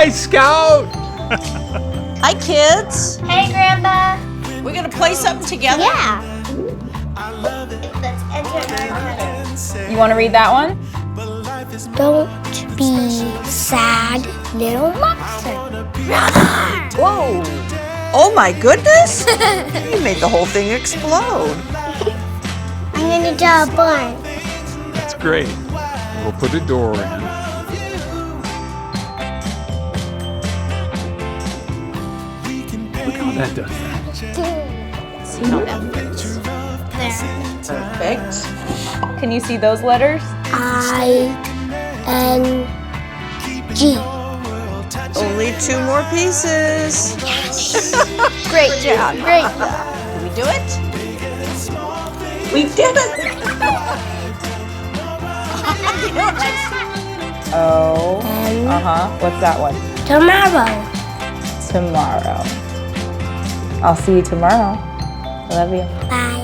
Hi, Scout. Hi, kids. Hey, Grandpa. We're gonna play something together? Yeah. Let's enter our letter. You want to read that one? Don't be sad, little monster. Whoa. Oh my goodness. You made the whole thing explode. I'm gonna draw a barn. That's great. We'll put a door in. Look how that does that. See how that fits. There. Perfect. Can you see those letters? I-N-G. Only 2 more pieces. Great job. Great job. Did we do it? We did it. Oh. And What's that one? tomorrow. Tomorrow. I'll see you tomorrow. I love you. Bye.